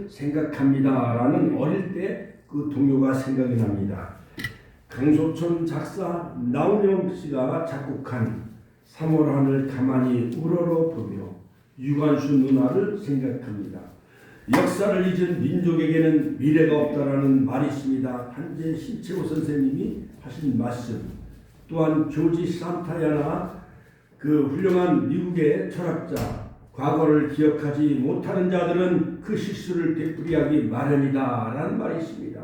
생각합니다라는 어릴 때 그 동요가 생각이 납니다. 강소천 작사 나훈영 씨가 작곡한 3월 하늘 가만히 우러러 보며 유관순 누나를 생각합니다. 역사를 잊은 민족에게는 미래가 없다라는 말이 있습니다. 한재 신채호 선생님이 하신 말씀, 또한 조지 산타야나 그 훌륭한 미국의 철학자, 과거를 기억하지 못하는 자들은 그 실수를 되풀이하기 마련이다 라는 말이 있습니다.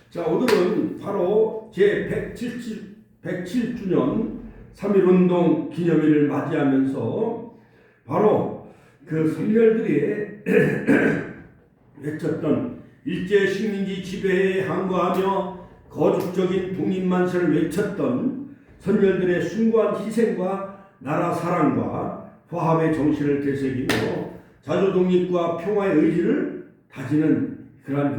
자, 오늘은 바로 제 107주년 3.1운동 기념일을 맞이하면서 바로 그 선열들이 외쳤던 일제 식민지 지배에 항거하며 거죽적인 독립만세를 외쳤던 선열들의 숭고한 희생과 나라 사랑과 화합의 정신을 되새기며 자주 독립과 평화의 의지를 다지는 그러한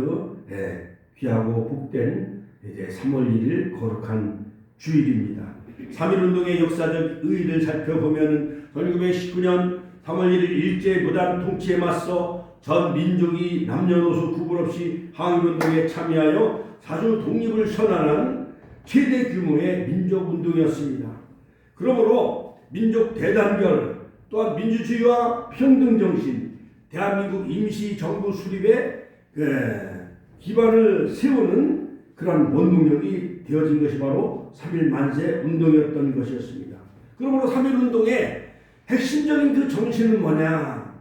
귀하고 복된 이제 3월 1일 거룩한 주일입니다. 3.1운동의 역사적 의의를 살펴보면 1919년 3월 1일 일제 무단 통치에 맞서 전 민족이 남녀노소 구분 없이 항일운동에 참여하여 자주 독립을 선언한 최대 규모의 민족운동이었습니다. 그러므로 민족 대단결 또한 민주주의와 평등정신, 대한민국 임시정부 수립에 기반을 세우는 그런 원동력이 되어진 것이 바로 3.1 만세 운동이었던 것이었습니다. 그러므로 3.1 운동의 핵심적인 그 정신은 뭐냐?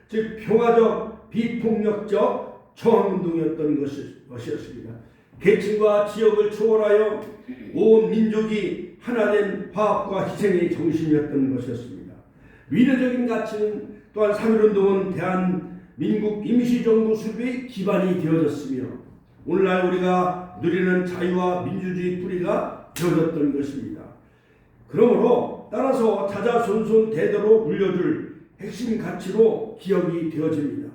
즉 평화적, 비폭력적 저항운동이었던 것이었습니다. 계층과 지역을 초월하여 온 민족이 하나된 화합과 희생의 정신이었던 것이었습니다. 미래적인 가치는 또한 3.1운동은 대한민국 임시정부 수립의 기반이 되어졌으며 오늘날 우리가 누리는 자유와 민주주의 뿌리가 되어졌던 것입니다. 그러므로 따라서 자자손손 대대로 물려줄 핵심 가치로 기억이 되어집니다.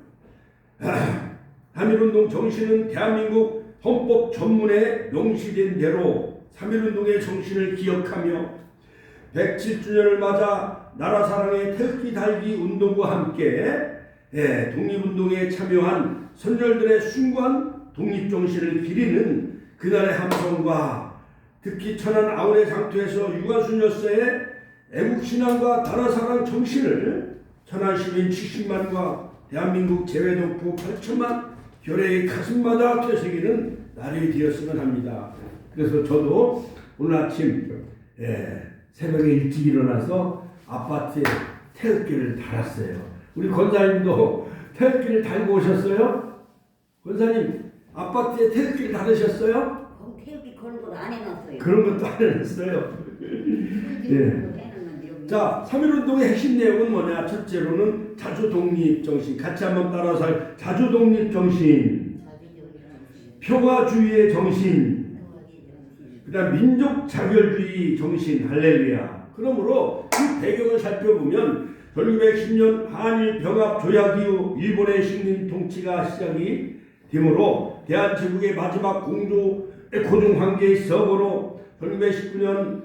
3.1운동 정신은 대한민국 헌법 전문에 명시된 대로 3.1운동의 정신을 기억하며 107주년을 맞아 나라 사랑의 태극기 달기 운동과 함께 독립운동에 참여한 선열들의 숭고한 독립정신을 기리는 그날의 함성과 특히 천안 아우의 장터에서 유관순 여사의 애국신앙과 나라사랑 정신을 천안 시민 70만과 대한민국 재외동포 8천만 결의의 가슴마다 되새기는 날이 되었으면 합니다. 그래서 저도 오늘 아침 새벽에 일찍 일어나서 아파트에 태극기를 달았어요. 우리 권사님도 태극기를 달고 오셨어요? 권사님 아파트에 태극기를 달으셨어요? 태극기 그런 것도 안 해놨어요. 그런 것도 안 해놨어요. 네. 자, 3.1운동의 핵심 내용은 뭐냐? 첫째로는 자주독립정신, 같이 한번 따라서 할 자주독립정신, 평화주의의 정신, 그 다음 민족자결주의 정신, 할렐루야. 그러므로 그 배경을 살펴보면 1910년 한일 병합 조약 이후 일본의 식민 통치가 시작이 되므로 대한제국의 마지막 고종 황제의 서거로 1919년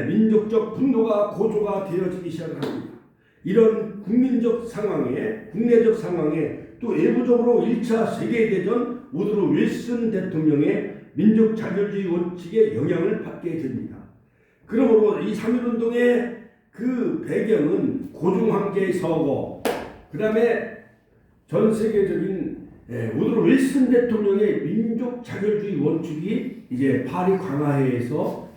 민족적 분노가 고조가 되어지기 시작합니다. 이런 국민적 상황에, 국내적 상황에 또 외부적으로 1차 세계대전 우드로 윌슨 대통령의 민족 자결주의 원칙에 영향을 받게 됩니다. 그러므로 이 3.1운동의 그 배경은 고종 황제의 서거, 그 다음에 전 세계적인 우드로 윌슨 대통령의 민족 자결주의 원칙이 이제 파리 광화회에서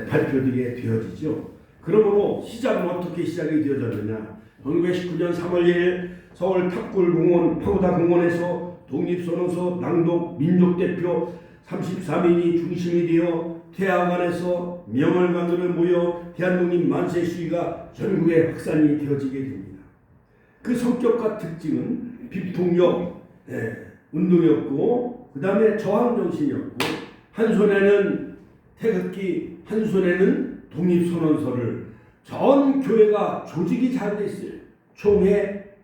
발표되게 되어지죠. 그러므로 시작은 어떻게 시작이 되어졌느냐? 1919년 3월 1일 서울 탑골공원 파우다공원에서 독립선언서 낭독 민족대표 33인이 중심이 되어 태화관에서 명월관으로 모여 대한독립 만세 시위가 전국에 확산이 되어지게 됩니다. 그 성격과 특징은 비폭력 운동이었고 그 다음에 저항정신이었고 한 손에는 태극기 한 손에는 독립선언서를 전 교회가 조직이 잘 돼 있어요. 총회,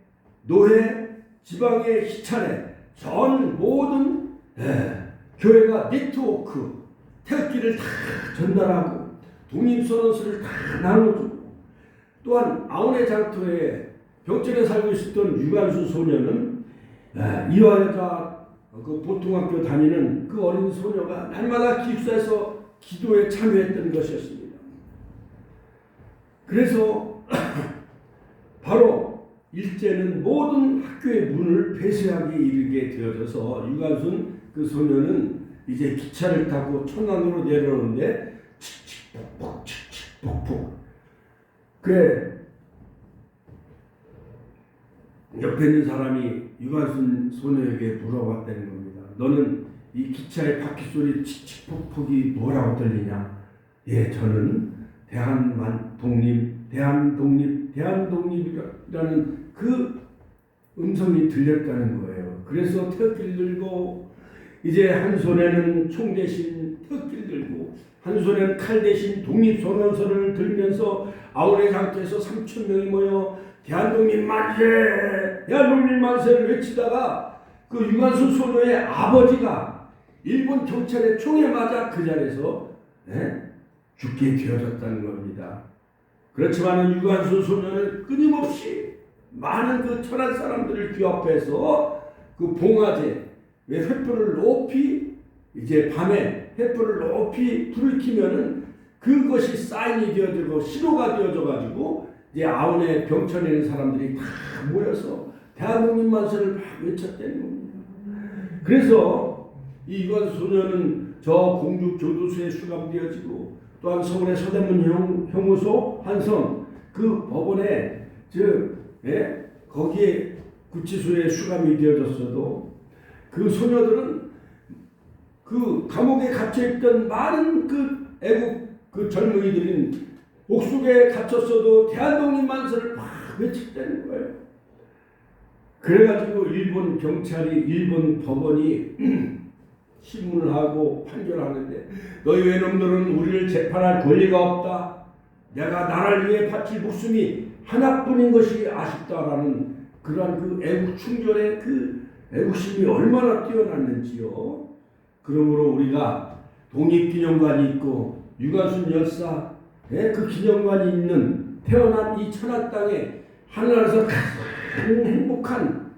노회, 지방의 시찰회 전 모든 교회가 네트워크 태극기를 다 전달하고 독립선언서를 다 나눠주고 또한 아우네 장터에 병천에 살고 있었던 유관순 소녀는 이화 여자 그 보통학교 다니는 그 어린 소녀가 날마다 기숙사에서 기도에 참여했던 것이었습니다. 그래서 바로 일제는 모든 학교의 문을 폐쇄하기 이르게 되어져서 유관순 그 소녀는 이제 기차를 타고 천안으로 내려오는데 칙칙폭폭 칙칙폭폭 그래 옆에 있는 사람이 유관순 소녀에게 물어봤다는 겁니다. 너는 이 기차의 바퀴 소리 칙칙폭폭이 뭐라고 들리냐? 예, 저는 대한독립이라는 그 음성이 들렸다는 거예요. 그래서 태극기를 들고 이제 한 손에는 총 대신 태극기를 들고 한 손에는 칼 대신 독립선언서를 들면서 아우레 장터에서 3,000명이 모여 대한독립 만세! 대한독립 만세를 외치다가 그 유관순 소녀의 아버지가 일본 경찰의 총에 맞아 그 자리에서 죽게 되어졌다는 겁니다. 그렇지만 유관순 소녀는 끊임없이 많은 그 천한 사람들을 규합해서 그 봉화제 왜 횃불을 높이 이제 밤에 횃불을 높이 불을 켜면은 그것이 사인이 되어지고 신호가 되어져 가지고 이제 아우네 병천에 있는 사람들이 다 모여서 대한독립 만세를 막 외쳤다는 겁니다. 그래서 이 유관순 소녀는 저 공주 교도소에 수감되어지고 또한 서울의 서대문 형무소 한성 그 법원에 거기에 구치소에 수감이 되어졌어도 그 소녀들은 그 감옥에 갇혀있던 많은 그 애국 그 젊은이들은 옥속에 갇혔어도 대한독립 만세를 막 외쳤다는 거예요. 그래가지고 일본 경찰이 일본 법원이 신문을 하고 판결하는데 너희 외놈들은 우리를 재판할 권리가 없다. 내가 나라를 위해 바칠 목숨이 하나뿐인 것이 아쉽다라는 그러한 그 애국 충전의 그 애국심이 얼마나 뛰어났는지요. 그러므로 우리가 독립기념관이 있고 유관순 열사 그 기념관이 있는 태어난 이 천안 땅에 하늘나라에서 가장 행복한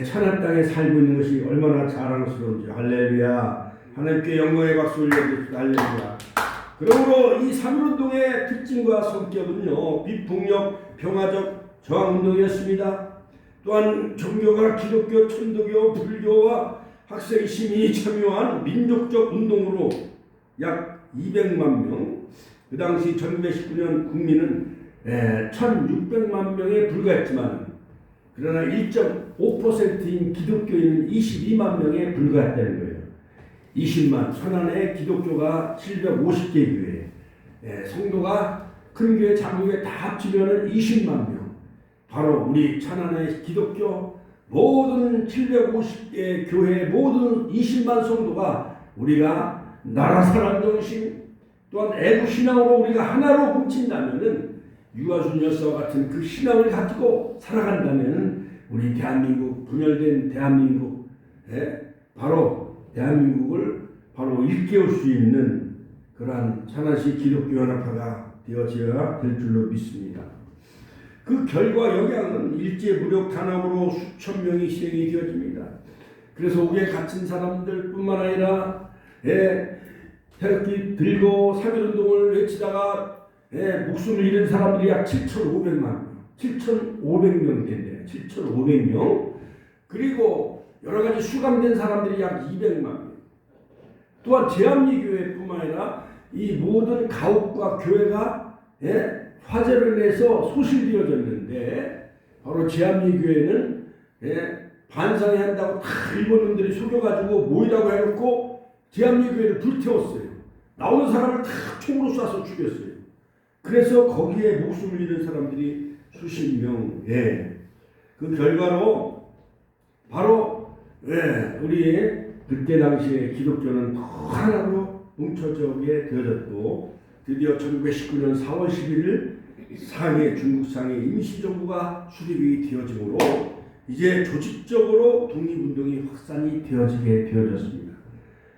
천안 땅에 살고 있는 것이 얼마나 자랑스러운지. 할렐루야. 하나님께 영광의 박수 올려드립시다. 할렐루야. 그러므로 이 3.1운동의 특징과 성격은요, 비폭력 평화적 저항운동이었습니다. 또한 종교가 기독교, 천도교, 불교와 학생 시민이 참여한 민족적 운동으로 약 200만 명, 그 당시 1919년 국민은 1600만 명에 불과했지만 그러나 1.5%인 기독교인은 22만 명에 불과했다는 거예요. 20만, 천안에 기독교가 750개 교회, 성도가 큰 교회, 작은 교회 다 합치면 20만 명. 바로 우리 천안의 기독교 모든 750개 교회 모든 20만 성도가 우리가 나라 사랑 정신 또한 애국 신앙으로 우리가 하나로 뭉친다면은 유관순 여사와 같은 그 신앙을 가지고 살아간다면은 우리 대한민국 분열된 대한민국 바로 대한민국을 바로 일깨울 수 있는 그러한 천안시 기독교연합회가 되어져야 될 줄로 믿습니다. 그 결과 영향은 일제 무력 탄압으로 수천 명이 희생이 되어집니다. 그래서 옥에 갇힌 사람들뿐만 아니라 태극기 들고 3.1운동을 외치다가 목숨을 잃은 사람들이 약 7,500만 명, 7,500명 된대요. 7,500명. 그리고 여러 가지 수감된 사람들이 약 200만 명. 또한 제암리교회뿐만 아니라 이 모든 가옥과 교회가 화재로 인해서 소실되어졌는데 바로 제암리교회는 반상회 한다고 다 일본인들이 속여가지고 모이라고 해놓고 제암리교회를 불태웠어요. 나오는 사람을 다 총으로 쏴서 죽였어요. 그래서 거기에 목숨을 잃은 사람들이 수십 명. 그 결과로 바로 우리 그때 당시에 기독교는 더 하나로 뭉쳐져게 되어졌고 드디어 1919년 4월 11일 상해 중국상해 임시정부가 수립이 되어지므로 이제 조직적으로 독립운동이 확산이 되어지게 되어졌습니다.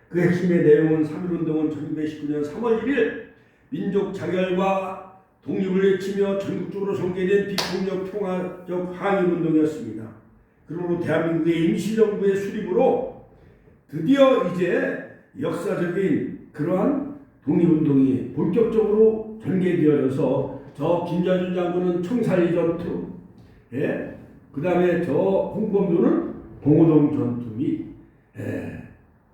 그 핵심의 내용은 3.1운동은 1919년 3월 1일 민족 자결과 독립을 외치며 전국적으로 전개된 비폭력 평화적 항일운동이었습니다. 그리고 대한민국의 임시정부의 수립으로 드디어 이제 역사적인 그러한 독립운동이 본격적으로 전개되어져서 저 김자준 장군은 청산리 전투, 예? 그 다음에 저 홍범도는 봉오동 전투 및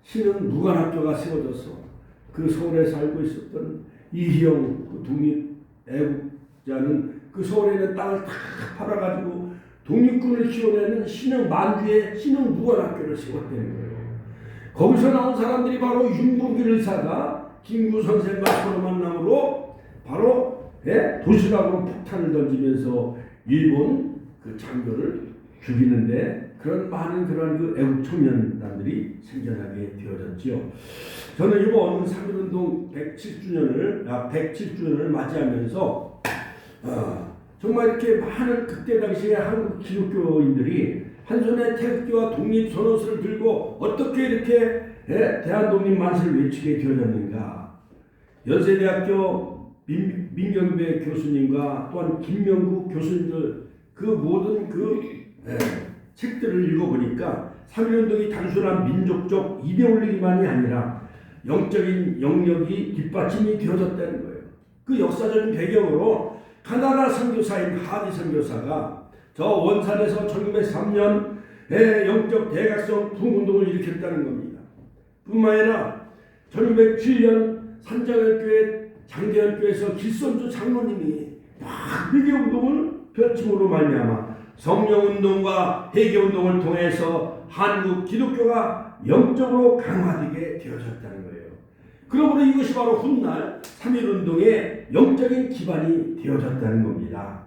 신흥 무관학교가 세워져서 그 서울에 살고 있었던 이희영 그 독립 애국자는 그 서울에 있는 땅을 다 팔아가지고 독립군을 키워내는 신흥 만주의 신흥 무관학교를 세웠다는 거예요. 거기서 나온 사람들이 바로 윤봉길 의사가 김구 선생과 서로 만남으로 바로 도시락으로 폭탄을 던지면서 일본 그 장교를 죽이는데 그런 많은 그런 그 애국 청년단들이 생겨나게 되어졌지요. 저는 이번 3.1운동 107주년을 맞이하면서 정말 이렇게 많은 그때 당시에 한국 기독교인들이 한 손에 태극기와 독립선언서를 들고 어떻게 이렇게 대한독립 만세를 외치게 되어졌는가. 연세대학교 민경배 교수님과 또한 김명국 교수님들 그 모든 그 책들을 읽어보니까 3.1운동이 단순한 민족적 이데올로기만이 아니라 영적인 영역이 뒷받침이 되어졌다는 거예요. 그 역사적인 배경으로 가나다 선교사인 하디 선교사가 저 원산에서 1903년 영적 대각성 부흥운동을 일으켰다는 겁니다. 뿐만 아니라 1907년 산장현교회 장대현교회에서 길선주 장로님이 막 회개운동을 펼침으로 말미암아 성령운동과 회개운동을 통해서 한국 기독교가 영적으로 강화되게 되어졌다는 거예요. 그러므로 이것이 바로 훗날 3.1운동의 영적인 기반이 되어졌다는 겁니다.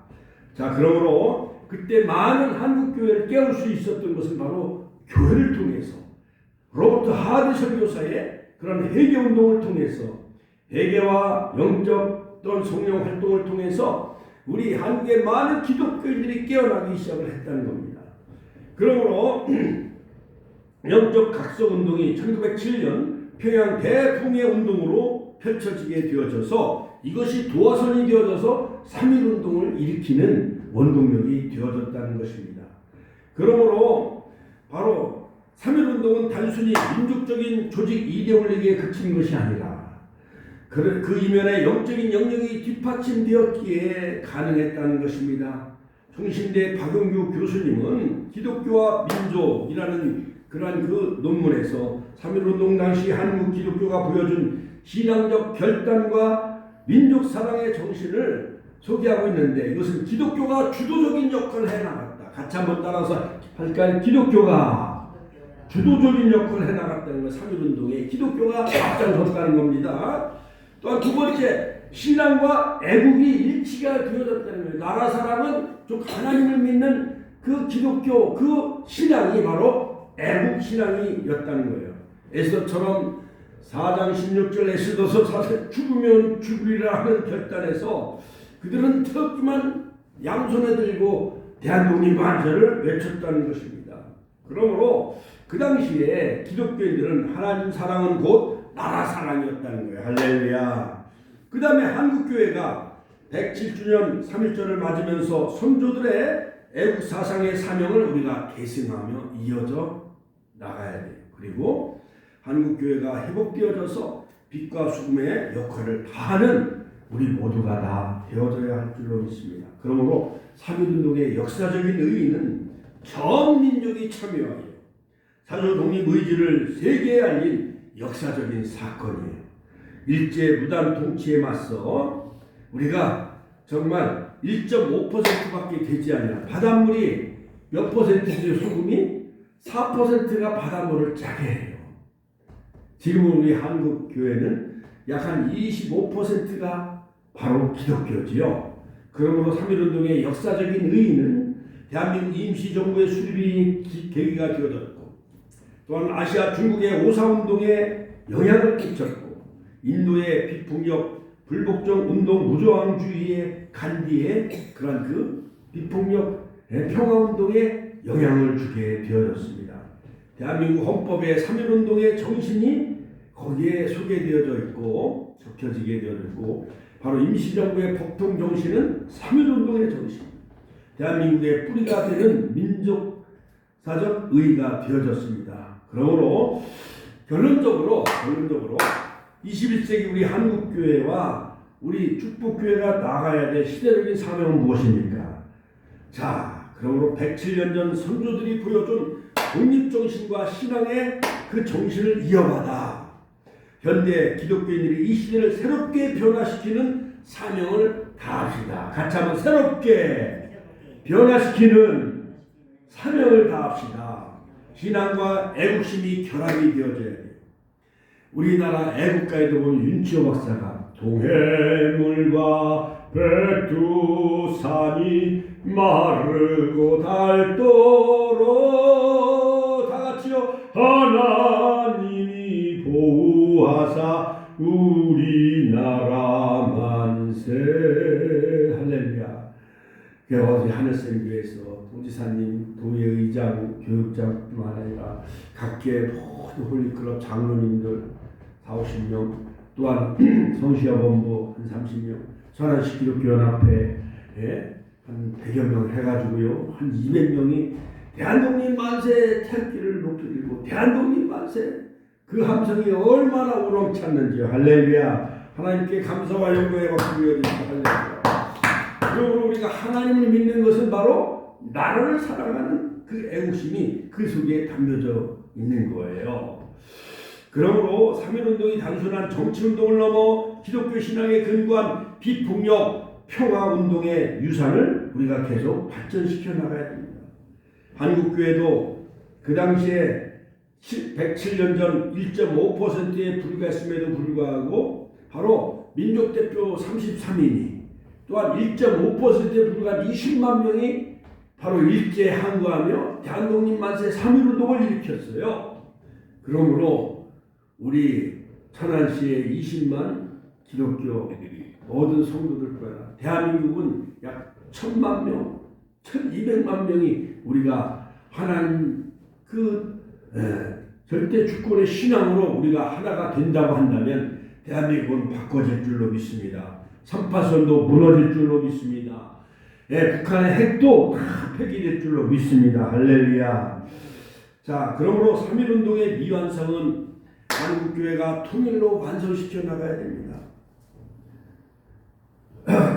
자, 그러므로 그때 많은 한국교회를 깨울 수 있었던 것은 바로 교회를 통해서 로버트 하디 선교사의 그런 회개운동을 통해서 회개와 영적 또는 성령 활동을 통해서 우리 한국의 많은 기독교인들이 깨어나기 시작을 했다는 겁니다. 그러므로 영적 각성운동이 1907년 평양 대풍의 운동으로 펼쳐지게 되어져서 이것이 도화선이 되어져서 3.1운동을 일으키는 원동력이 되어졌다는 것입니다. 그러므로 바로 3.1운동은 단순히 민족적인 조직 이데올로기에 그친 것이 아니라 그 이면에 영적인 영역이 뒷받침되었기에 가능했다는 것입니다. 총신대 박용규 교수님은 기독교와 민족이라는 그러한 그 논문에서 3.1운동 당시 한국 기독교가 보여준 신앙적 결단과 민족 사랑의 정신을 소개하고 있는데 이것은 기독교가 주도적인 역할을 해나갔다. 같이 한번 따라서 할까요? 기독교가 주도적인 역할을 해나갔다는 것, 3.1운동에 기독교가 앞장섰다는 겁니다. 또한 두 번째, 신앙과 애국이 일치가 되어졌다는 거예요. 나라 사랑은 좀 하나님을 믿는 그 기독교, 그 신앙이 바로 애국 신앙이었다는 거예요. 에스더처럼 4장 16절 에스더서 4절 죽으면 죽으리라 하는 결단에서 그들은 태극기만 양손에 들고 대한독립 만세를 외쳤다는 것입니다. 그러므로 그 당시에 기독교인들은 하나님 사랑은 곧 나라 사랑이었다는 거예요. 할렐루야. 그 다음에 한국교회가 107주년 3.1절을 맞으면서 선조들의 애국 사상의 사명을 우리가 계승하며 이어져 나가야 돼요. 그리고 한국교회가 회복되어져서 빛과 수금의 역할을 다하는 우리 모두가 다 되어져야 할 줄로 믿습니다. 그러므로 3.1운동의 역사적인 의의는 전 민족이 참여하여 사조 독립 의지를 세계에 알린 역사적인 사건이에요. 일제 무단 통치에 맞서 우리가 정말 1.5%밖에 되지 않는 바닷물이 몇 퍼센트지 소금이 4%가 바닷물을 짜게 해요. 지금 우리 한국 교회는 약 한 25%가 바로 기독교지요. 그러므로 3.1운동의 역사적인 의의는 대한민국 임시정부의 수립이 계기가 되어졌고 또한 아시아 중국의 오사운동에 영향을 끼쳤고 인도의 비폭력 불복종 운동 무저항주의의 간디의 그러한 그 비폭력 평화운동에 영향을 주게 되어졌습니다. 대한민국 헌법의 3.1운동의 정신이 거기에 소개되어져 있고 적혀지게 되어 있고 바로 임시정부의 법통 정신은 3.1운동의 정신, 대한민국의 뿌리가 되는 민족 역사적 의의가 되어졌습니다. 그러므로 결론적으로 21세기 우리 한국교회와 우리 축복교회가 나가야 될 시대적인 사명은 무엇입니까? 자, 그러므로 107년 전 선조들이 보여준 독립정신과 신앙의 그 정신을 이어받아 현대 기독교인들이 이 시대를 새롭게 변화시키는 사명을 다합시다. 같이 한번 새롭게 변화시키는 사명을 다합시다. 신앙과 애국심이 결합이 되어져야 돼요. 우리나라 애국가에도 보면 윤치호 박사가 동해물과 백두산이 마르고 닳도록 다같이요 하나님이 보호하사 우리나라 만세. 할렐루야. 어제 하늘샘교회에서 도지사님, 도의회의장, 교육장뿐만 아니라 각계 모든 홀리클럽 장로님들 40-50명, 또한 성시아본부 한 30명, 천안시 기독교연합회 한 100여 명 해가지고요 한 200명이 대한독립 만세 태극기를 높이 들고 대한독립 만세 그 함성이 얼마나 우렁찼는지요. 할렐루야. 하나님께 감사와 영광의 박수 드립니다. 할렐루야. 그러므로 우리가 하나님을 믿는 것은 바로 나라를 사랑하는 그 애국심이 그 속에 담겨져 있는 거예요. 그러므로 3.1운동이 단순한 정치운동을 넘어 기독교 신앙에 근거한 비폭력 평화운동의 유산을 우리가 계속 발전시켜 나가야 됩니다. 한국교회도 그 당시에 107년 전 1.5%에 불과했음에도 불구하고 바로 민족대표 33인이 또한 1.5%에 불과한 20만 명이 바로 일제 항거하며 대한독립 만세 3.1운동을 일으켰어요. 그러므로 우리 천안시의 20만 기독교 모든 성도들과 대한민국은 약 1,000만 명, 1,200만 명이 우리가 하나님 절대 주권의 신앙으로 우리가 하나가 된다고 한다면 대한민국은 바꿔질 줄로 믿습니다. 3파선도 무너질 줄로 믿습니다. 북한의 핵도 다 폐기될 줄로 믿습니다. 할렐루야. 자, 그러므로 3.1운동의 미완성은 한국교회가 통일로 완성시켜 나가야 됩니다.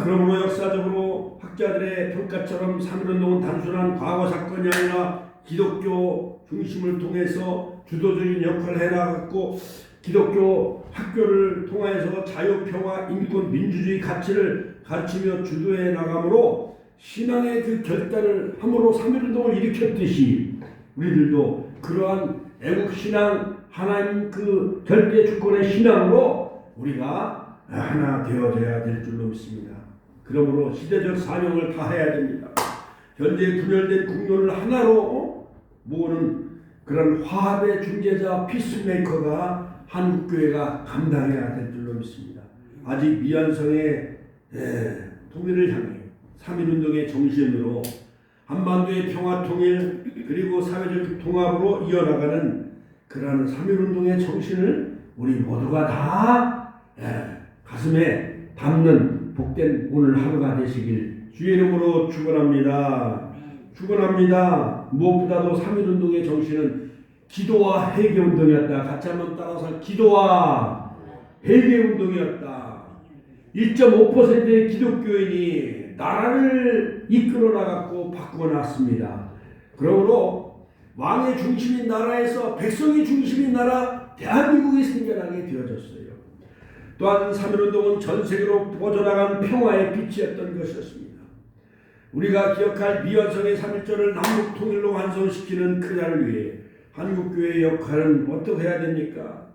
그러므로 역사적으로 학자들의 평가처럼 3.1운동은 단순한 과거 사건이 아니라 기독교 중심을 통해서 주도적인 역할을 해나갔고 기독교 학교를 통해서 자유, 평화, 인권, 민주주의 가치를 가르치며 주도해 나가므로 신앙의 그 결단을 함으로 3.1운동을 일으켰듯이 우리들도 그러한 애국신앙 하나님 그 절대 주권의 신앙으로 우리가 하나 되어져야 될 줄로 믿습니다. 그러므로 시대적 사명을 다해야 됩니다. 현재 분열된 국론을 하나로 모으는 그런 화합의 중재자 피스메이커가 한국교회가 감당해야 될 줄로 믿습니다. 아직 미완성의 통일을 향해 3.1운동의 정신으로 한반도의 평화통일 그리고 사회적 통합으로 이어나가는 그러한 3.1운동의 정신을 우리 모두가 다 가슴에 담는 복된 오늘 하루가 되시길 주의 이름으로 축원합니다. 축원합니다. 무엇보다도 3.1운동의 정신은 기도와 회개운동이었다. 같이 한번 따라서 기도와 회개운동이었다. 1.5%의 기독교인이 나라를 이끌어 나갔고 바꾸어놨습니다. 그러므로 왕의 중심인 나라에서 백성이 중심인 나라 대한민국이 생겨나게 되어졌어요. 또한 3.1운동은 전 세계로 뻗어나간 평화의 빛이었던 것이었습니다. 우리가 기억할 미완성의 3.1절을 남북 통일로 완성시키는 그날을 위해 한국교회의 역할은 어떻게 해야 됩니까?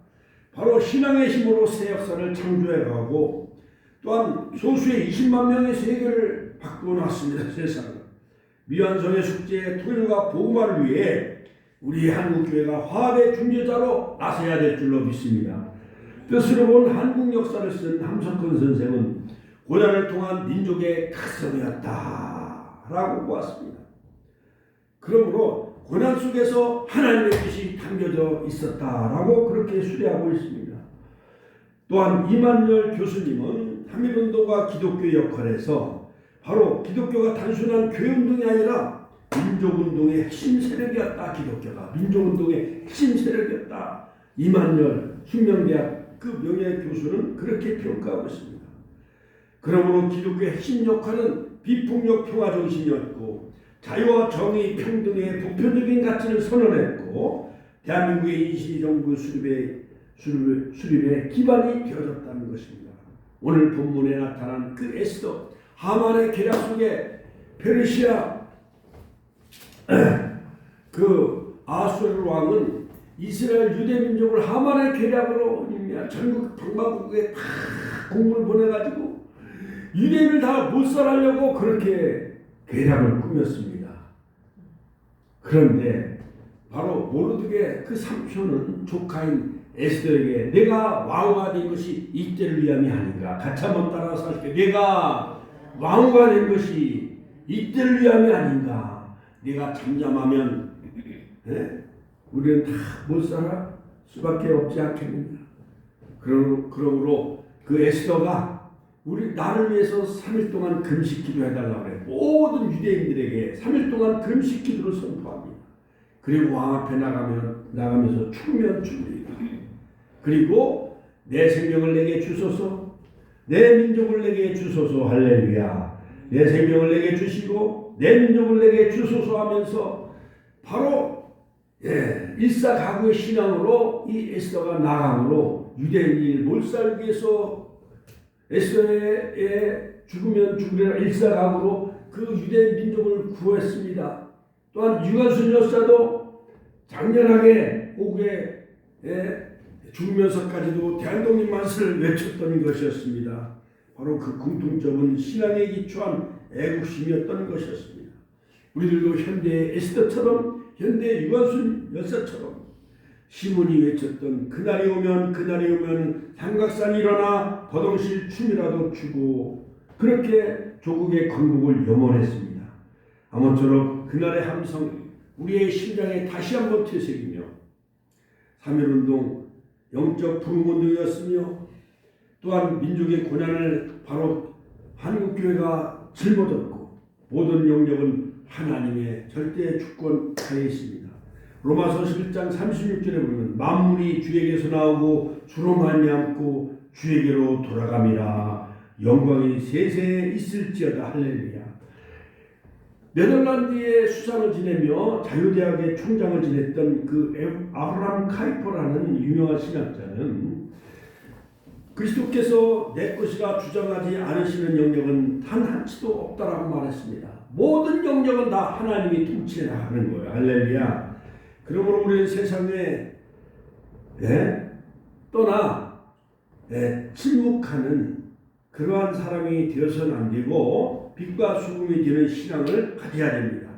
바로 신앙의 힘으로 새 역사를 창조해가고 또한 소수의 20만 명의 세계를 바꾸어놨습니다. 세상을. 미완성의 숙제의 통일과 복음화를 위해 우리 한국교회가 화합의 중재자로 나서야 될 줄로 믿습니다. 뜻으로 본 한국 역사를 쓴 함석헌 선생은 고난을 통한 민족의 각성이었다라고 보았습니다. 그러므로 고난 속에서 하나님의 뜻이 담겨져 있었다라고 그렇게 수리하고 있습니다. 또한 이만열 교수님은 3.1운동과 기독교의 역할에서 바로 기독교가 단순한 교회운동이 아니라 민족운동의 핵심 세력이었다. 기독교가 민족운동의 핵심 세력이었다. 이만열 흉명대학급 명예교수는 그렇게 평가하고 있습니다. 그러므로 기독교의 핵심 역할은 비폭력 평화 정신이었고 자유와 정의, 평등의 보편적인 가치를 선언했고 대한민국의 인시정부 수립의 기반이 되어졌다는 것입니다. 오늘 본문에 나타난 그 에스더, 하만의 계략 속에 페르시아 그 아수르 왕은 이스라엘 유대 민족을 하만의 계략으로 전국 방방곡곡에 다 공을 보내가지고 유대인을 다 몰살하려고 그렇게 계략을 꾸몄습니다. 그런데 바로 모르드게 그 삼촌은 조카인 에스더에게 내가 왕후가 된 것이 이때를 위함이 아닌가. 같이 한번 따라서 할게. 내가 왕후가 된 것이 이때를 위함이 아닌가. 네가 잠잠하면 우리는 다 못 살아 수밖에 없지 않겠느냐. 그러므로 그 에스더가 나를 위해서 3일 동안 금식 기도해달라고 그래. 모든 유대인들에게 3일 동안 금식 기도를 선포합니다. 그리고 왕 앞에 나가면서 추면 춥니다. 그리고 내 생명을 내게 주소서, 내 민족을 내게 주소서. 할렐루야. 내 생명을 내게 주시고 내 민족을 내게 주소서 하면서 바로 일사가구의 신앙으로 이 에스더가 나감으로 유대인을 몰살하기 위해서 에스더의 죽으면 죽으리라 일사가구로 그 유대인 민족을 구했습니다. 또한 유관순 여사도 장렬하게 오후에 죽으면서까지도 대한독립 만세를 외쳤던 것이었습니다. 바로 그 공통점은 신앙에 기초한 애국심이었던 것이었습니다. 우리들도 현대의 에스더처럼 현대의 유관순 여사처럼 시몬이 외쳤던 그날이 오면 삼각산이 일어나 버덩실 춤이라도 추고 그렇게 조국의 건국을 염원했습니다. 아무쪼록 그날의 함성 우리의 심장에 다시 한번 되새기며 3.1운동 영적 부흥운동이었으며 또한 민족의 고난을 바로 한국교회가 짊어졌고 모든 영역은 하나님의 절대 주권 하에 있습니다. 로마서 11장 36절에 보면 만물이 주에게서 나오고 주로 말미암고 주에게로 돌아감이라 영광이 세세에 있을지어다. 할렐루야. 네덜란드의 수상을 지내며 자유대학의 총장을 지냈던 그 아브라함 카이퍼라는 유명한 신학자는 그리스도께서 내 것이라 주장하지 않으시는 영역은 단 한치도 없다라고 말했습니다. 모든 영역은 다 하나님이 통치해 나가는 거예요. 할렐루야. 그러므로 우리는 세상에 떠나 침묵하는 그러한 사람이 되어서는 안 되고 빛과 수금이 되는 신앙을 가져야 됩니다.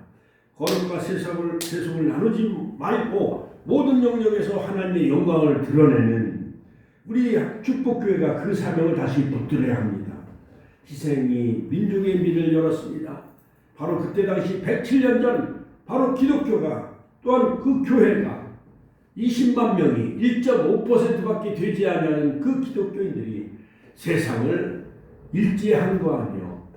거룩과 세속을 나누지 말고 모든 영역에서 하나님의 영광을 드러내는 우리 축복교회가 그 사명을 다시 붙들어야 합니다. 희생이 민족의 미를 열었습니다. 바로 그때 당시 107년 전 바로 기독교가 또한 그 교회가 20만 명이 1.5%밖에 되지 않는 그 기독교인들이 세상을 일제한 거 아니요.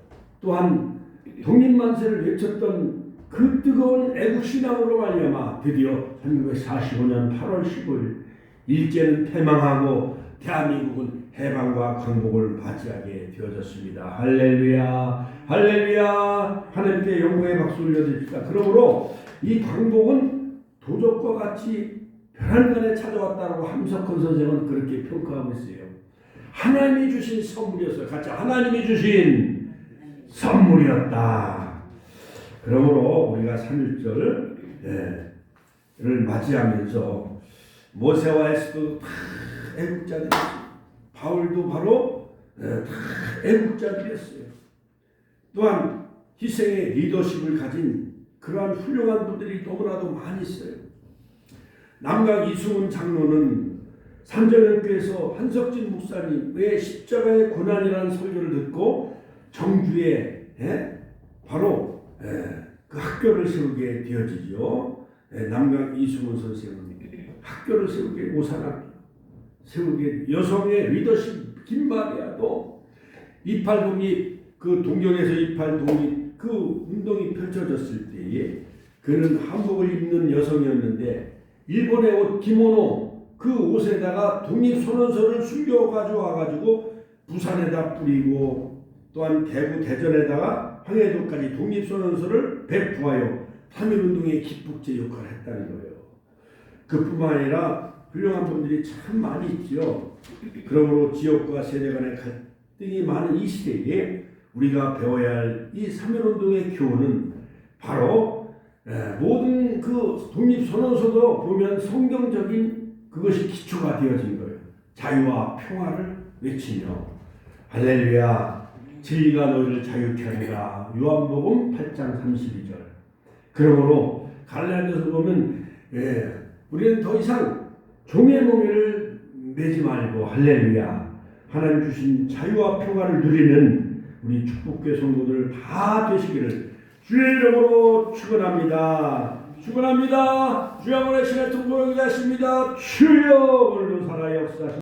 또한 독립만세를 외쳤던 그 뜨거운 애국신앙으로 말미암아 드디어 1945년 8월 15일 일제는 패망하고 대한민국은 해방과 광복을 맞이하게 되어졌습니다. 할렐루야. 할렐루야. 하나님께 영광의 박수 올려드립시다. 그러므로 이 광복은 도적과 같이 벼랑간에 찾아왔다고 함석헌 선생은 그렇게 평가하고 있어요. 하나님이 주신 선물이었어요. 같이 하나님이 주신 선물이었다. 그러므로 우리가 3.1절을 맞이하면서 모세와 에스도 다 애국자들이었어요. 바울도 바로 다 애국자들이었어요. 또한 희생의 리더십을 가진 그러한 훌륭한 분들이 너무나도 많이 있어요. 남각 이승훈 장로는 산정연교에서 한석진 목사님의 십자가의 고난이라는 설교를 듣고 정주에 바로 그 학교를 세우게 되어지죠. 남각 이승훈 선생은 학교를 세우게 오산합니다. 세우게 여성의 리더십 김마리아도 28독립 그 동경에서 28독립 그 운동이 펼쳐졌을 때에 그는 한복을 입는 여성이었는데 일본의 옷 기모노 그 옷에다가 독립선언서를 숨겨가지고 와가지고 부산에다 뿌리고 또한 대구 대전에다가 황해도까지 독립선언서를 배포하여 3.1운동의 기폭제 역할을 했다는 거예요. 그뿐만 아니라 훌륭한 분들이 참 많이 있죠. 그러므로 지역과 세대 간의 갈등이 많은 이 시대에 우리가 배워야 할 이 3.1운동의 교훈은 바로 모든 그 독립선언서도 보면 성경적인 그것이 기초가 되어진 거예요. 자유와 평화를 외치며 할렐루야 진리가 너희를 자유케 하리라 요한복음 8장 32절. 그러므로 갈라디아서 보면 우리는 더 이상 종의 몽에를 매지 말고 할렐루야 하나님 주신 자유와 평화를 누리는 우리 축복교회 성도들 다 되시기를 주의 이름으로 축원합니다. 축원합니다. 주여 오늘 시간 통보하겠습니다. 주여 오늘도